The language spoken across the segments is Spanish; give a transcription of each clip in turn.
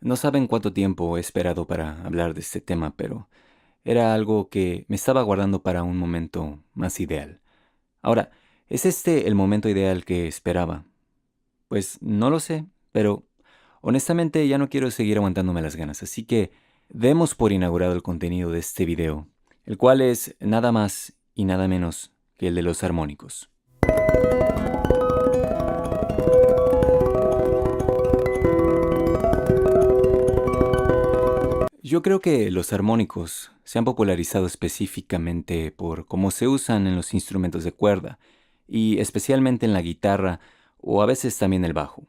No saben cuánto tiempo he esperado para hablar de este tema, pero era algo que me estaba guardando para un momento más ideal. Ahora, ¿es este el momento ideal que esperaba? Pues no lo sé, pero honestamente ya no quiero seguir aguantándome las ganas, así que demos por inaugurado el contenido de este video, el cual es nada más y nada menos que el de los armónicos. Yo creo que los armónicos se han popularizado específicamente por cómo se usan en los instrumentos de cuerda, y especialmente en la guitarra o a veces también el bajo.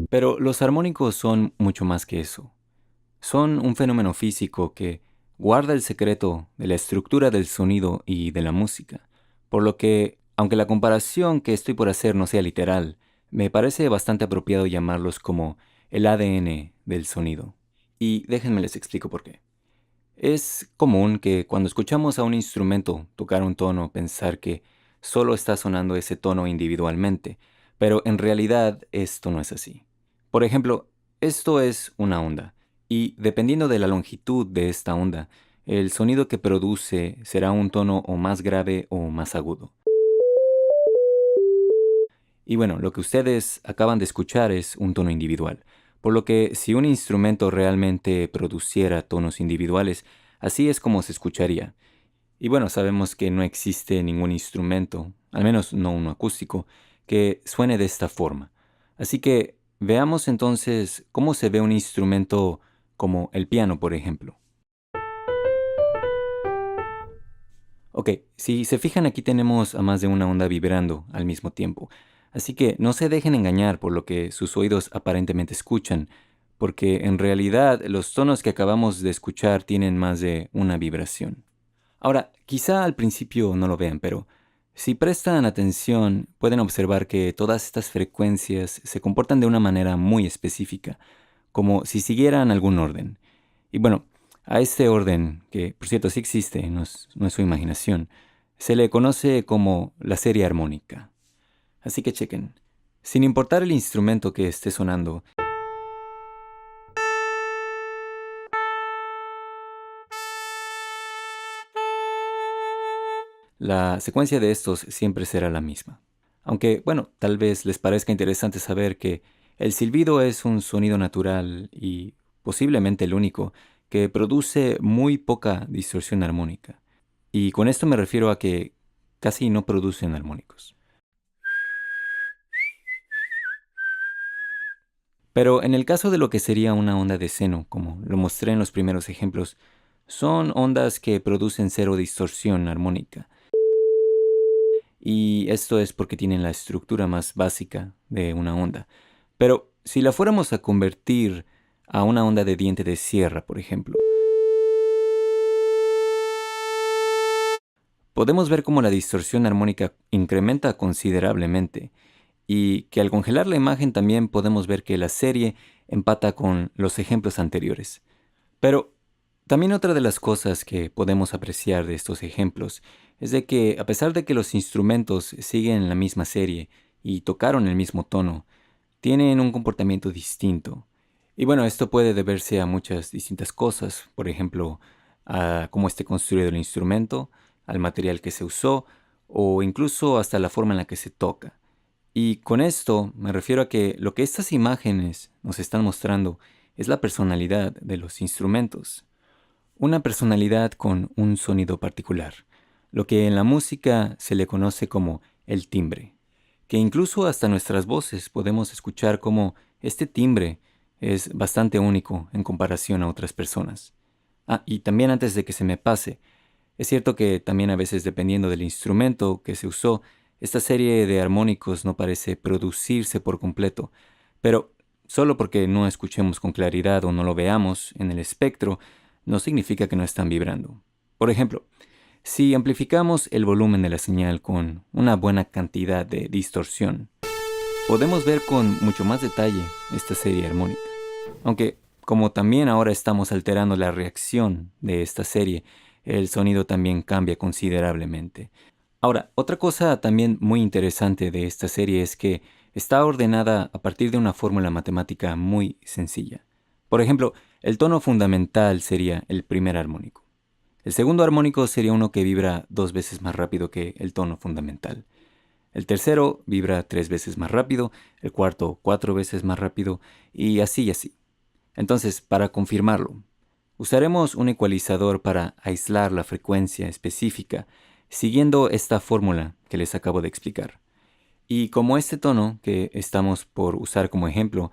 Pero los armónicos son mucho más que eso. Son un fenómeno físico que guarda el secreto de la estructura del sonido y de la música. Por lo que, aunque la comparación que estoy por hacer no sea literal, me parece bastante apropiado llamarlos como el ADN del sonido. Y déjenme les explico por qué. Es común que cuando escuchamos a un instrumento tocar un tono pensar que solo está sonando ese tono individualmente, pero en realidad esto no es así. Por ejemplo, esto es una onda, y dependiendo de la longitud de esta onda, el sonido que produce será un tono o más grave o más agudo. Y bueno, lo que ustedes acaban de escuchar es un tono individual, por lo que si un instrumento realmente produciera tonos individuales, así es como se escucharía. Y bueno, sabemos que no existe ningún instrumento, al menos no uno acústico, que suene de esta forma. Así que veamos entonces cómo se ve un instrumento como el piano, por ejemplo. Ok, si se fijan aquí tenemos a más de una onda vibrando al mismo tiempo. Así que no se dejen engañar por lo que sus oídos aparentemente escuchan, porque en realidad los tonos que acabamos de escuchar tienen más de una vibración. Ahora, quizá al principio no lo vean, pero si prestan atención, pueden observar que todas estas frecuencias se comportan de una manera muy específica, como si siguieran algún orden. Y bueno, a este orden, que por cierto sí existe, no es su imaginación, se le conoce como la serie armónica. Así que chequen. Sin importar el instrumento que esté sonando, la secuencia de estos siempre será la misma. Aunque, bueno, tal vez les parezca interesante saber que el silbido es un sonido natural y posiblemente el único que produce muy poca distorsión armónica. Y con esto me refiero a que casi no producen armónicos. Pero en el caso de lo que sería una onda de seno, como lo mostré en los primeros ejemplos, son ondas que producen cero distorsión armónica. Y esto es porque tienen la estructura más básica de una onda. Pero si la fuéramos a convertir a una onda de diente de sierra, por ejemplo, podemos ver cómo la distorsión armónica incrementa considerablemente y que al congelar la imagen también podemos ver que la serie empata con los ejemplos anteriores. Pero también otra de las cosas que podemos apreciar de estos ejemplos es de que a pesar de que los instrumentos siguen la misma serie y tocaron el mismo tono, tienen un comportamiento distinto. Y bueno, esto puede deberse a muchas distintas cosas, por ejemplo, a cómo esté construido el instrumento, al material que se usó o incluso hasta la forma en la que se toca. Y con esto me refiero a que lo que estas imágenes nos están mostrando es la personalidad de los instrumentos. Una personalidad con un sonido particular, lo que en la música se le conoce como el timbre, que incluso hasta nuestras voces podemos escuchar como este timbre es bastante único en comparación a otras personas. Ah, y también antes de que se me pase, es cierto que también a veces dependiendo del instrumento que se usó, esta serie de armónicos no parece producirse por completo, pero solo porque no escuchemos con claridad o no lo veamos en el espectro, no significa que no están vibrando. Por ejemplo, si amplificamos el volumen de la señal con una buena cantidad de distorsión, podemos ver con mucho más detalle esta serie armónica. Aunque, como también ahora estamos alterando la reacción de esta serie, el sonido también cambia considerablemente. Ahora, otra cosa también muy interesante de esta serie es que está ordenada a partir de una fórmula matemática muy sencilla. Por ejemplo, el tono fundamental sería el primer armónico. El segundo armónico sería uno que vibra 2 veces más rápido que el tono fundamental. El tercero vibra 3 veces más rápido, el cuarto 4 veces más rápido, y así y así. Entonces, para confirmarlo, usaremos un ecualizador para aislar la frecuencia específica, siguiendo esta fórmula que les acabo de explicar. Y como este tono que estamos por usar como ejemplo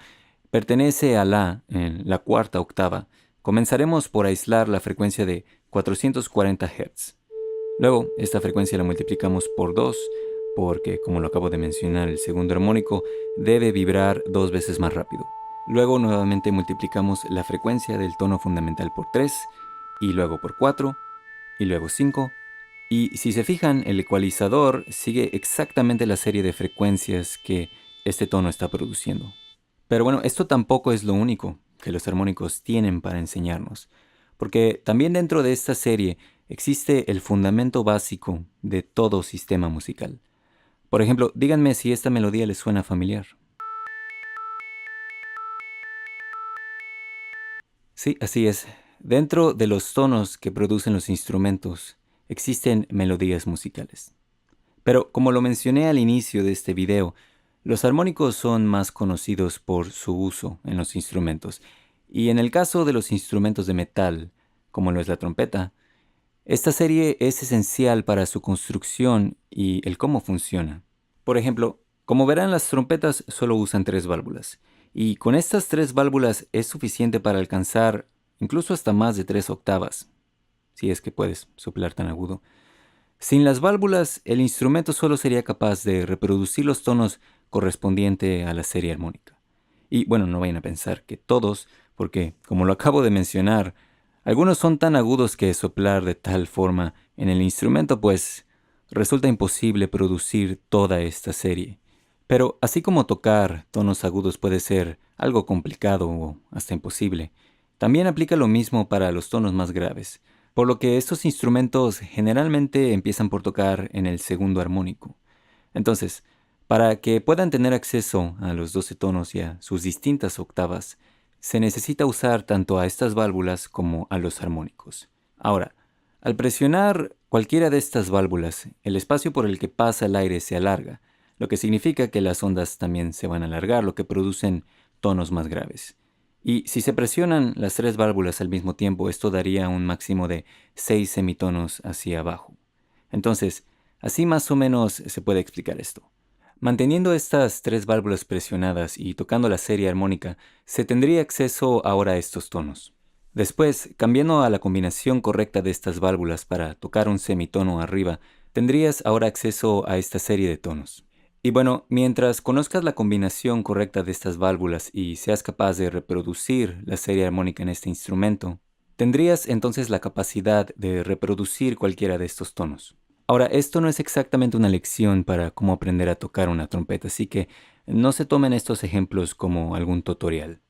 pertenece a La en la cuarta octava, comenzaremos por aislar la frecuencia de 440 Hz. Luego, esta frecuencia la multiplicamos por 2, porque, como lo acabo de mencionar, el segundo armónico debe vibrar 2 veces más rápido. Luego, nuevamente multiplicamos la frecuencia del tono fundamental por 3, y luego por 4, y luego 5. Y si se fijan, el ecualizador sigue exactamente la serie de frecuencias que este tono está produciendo. Pero bueno, esto tampoco es lo único que los armónicos tienen para enseñarnos, porque también dentro de esta serie existe el fundamento básico de todo sistema musical. Por ejemplo, díganme si esta melodía les suena familiar. Sí, así es. Dentro de los tonos que producen los instrumentos existen melodías musicales. Pero como lo mencioné al inicio de este video, los armónicos son más conocidos por su uso en los instrumentos. Y en el caso de los instrumentos de metal, como lo es la trompeta, esta serie es esencial para su construcción y el cómo funciona. Por ejemplo, como verán, las trompetas solo usan 3 válvulas. Y con estas 3 válvulas es suficiente para alcanzar incluso hasta más de 3 octavas, si es que puedes soplar tan agudo. Sin las válvulas, el instrumento solo sería capaz de reproducir los tonos correspondientes a la serie armónica. Y bueno, no vayan a pensar que todos, porque como lo acabo de mencionar, algunos son tan agudos que soplar de tal forma en el instrumento pues resulta imposible producir toda esta serie. Pero así como tocar tonos agudos puede ser algo complicado o hasta imposible, también aplica lo mismo para los tonos más graves, por lo que estos instrumentos generalmente empiezan por tocar en el segundo armónico. Entonces, para que puedan tener acceso a los 12 tonos y a sus distintas octavas, se necesita usar tanto a estas válvulas como a los armónicos. Ahora, al presionar cualquiera de estas válvulas, el espacio por el que pasa el aire se alarga, lo que significa que las ondas también se van a alargar, lo que producen tonos más graves. Y si se presionan las 3 válvulas al mismo tiempo, esto daría un máximo de 6 semitonos hacia abajo. Entonces, así más o menos se puede explicar esto. Manteniendo estas 3 válvulas presionadas y tocando la serie armónica, se tendría acceso ahora a estos tonos. Después, cambiando a la combinación correcta de estas válvulas para tocar un semitono arriba, tendrías ahora acceso a esta serie de tonos. Y bueno, mientras conozcas la combinación correcta de estas válvulas y seas capaz de reproducir la serie armónica en este instrumento, tendrías entonces la capacidad de reproducir cualquiera de estos tonos. Ahora, esto no es exactamente una lección para cómo aprender a tocar una trompeta, así que no se tomen estos ejemplos como algún tutorial.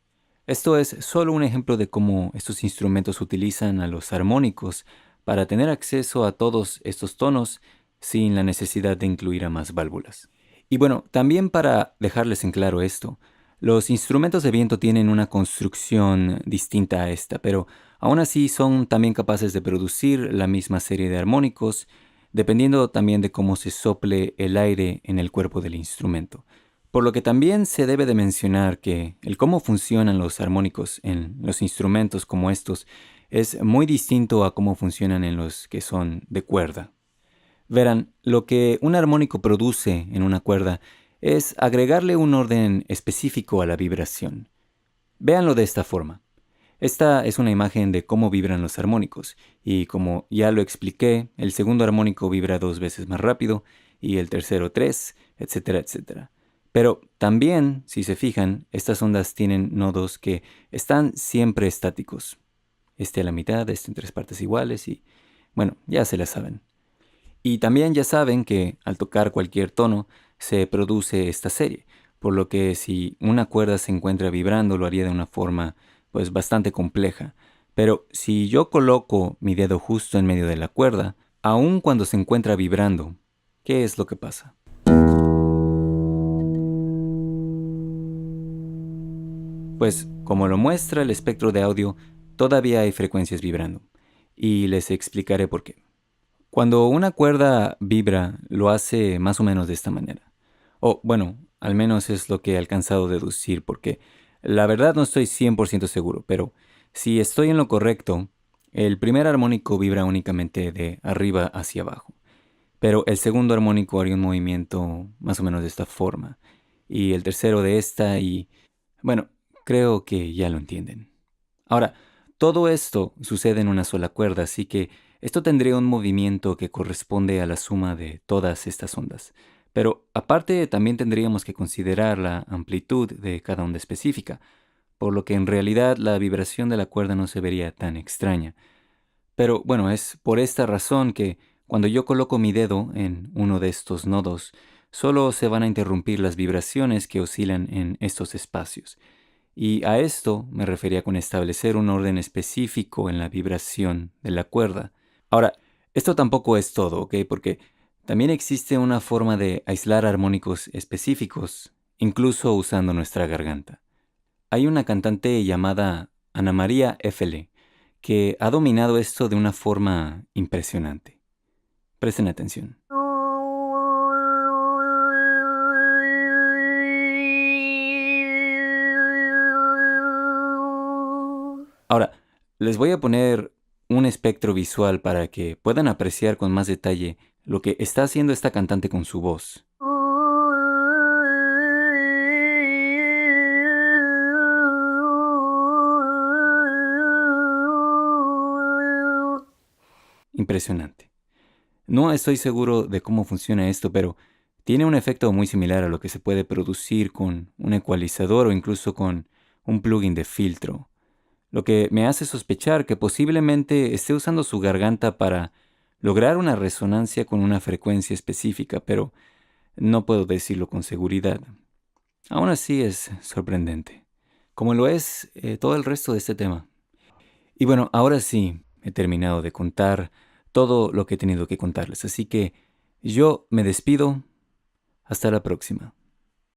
Esto es solo un ejemplo de cómo estos instrumentos utilizan a los armónicos para tener acceso a todos estos tonos sin la necesidad de incluir a más válvulas. Y bueno, también para dejarles en claro esto, los instrumentos de viento tienen una construcción distinta a esta, pero aún así son también capaces de producir la misma serie de armónicos, dependiendo también de cómo se sople el aire en el cuerpo del instrumento. Por lo que también se debe de mencionar que el cómo funcionan los armónicos en los instrumentos como estos es muy distinto a cómo funcionan en los que son de cuerda. Verán, lo que un armónico produce en una cuerda es agregarle un orden específico a la vibración. Véanlo de esta forma. Esta es una imagen de cómo vibran los armónicos, y como ya lo expliqué, el segundo armónico vibra 2 veces más rápido, y el tercero 3, etcétera, etcétera. Pero también, si se fijan, estas ondas tienen nodos que están siempre estáticos. Este a la mitad, este en 3 partes iguales, y bueno, ya se la saben. Y también ya saben que al tocar cualquier tono se produce esta serie, por lo que si una cuerda se encuentra vibrando lo haría de una forma pues bastante compleja. Pero si yo coloco mi dedo justo en medio de la cuerda, aun cuando se encuentra vibrando, ¿Qué es lo que pasa? Pues, como lo muestra el espectro de audio, todavía hay frecuencias vibrando. Y les explicaré por qué. Cuando una cuerda vibra, lo hace más o menos de esta manera. O, bueno, al menos es lo que he alcanzado a deducir, porque la verdad no estoy 100% seguro, pero si estoy en lo correcto, el primer armónico vibra únicamente de arriba hacia abajo. Pero el segundo armónico haría un movimiento más o menos de esta forma. Y el tercero de esta y... Bueno, creo que ya lo entienden. Ahora, todo esto sucede en una sola cuerda, así que esto tendría un movimiento que corresponde a la suma de todas estas ondas. Pero aparte también tendríamos que considerar la amplitud de cada onda específica, por lo que en realidad la vibración de la cuerda no se vería tan extraña. Pero bueno, es por esta razón que cuando yo coloco mi dedo en uno de estos nodos, solo se van a interrumpir las vibraciones que oscilan en estos espacios. Y a esto me refería con establecer un orden específico en la vibración de la cuerda. Ahora, esto tampoco es todo, ¿ok? Porque también existe una forma de aislar armónicos específicos, incluso usando nuestra garganta. Hay una cantante llamada Ana María F.L. que ha dominado esto de una forma impresionante. Presten atención. Ahora, les voy a poner un espectro visual para que puedan apreciar con más detalle lo que está haciendo esta cantante con su voz. Impresionante. No estoy seguro de cómo funciona esto, pero tiene un efecto muy similar a lo que se puede producir con un ecualizador o incluso con un plugin de filtro, lo que me hace sospechar que posiblemente esté usando su garganta para lograr una resonancia con una frecuencia específica, pero no puedo decirlo con seguridad. Aún así es sorprendente, como lo es todo el resto de este tema. Y bueno, ahora sí, he terminado de contar todo lo que he tenido que contarles, así que yo me despido. Hasta la próxima.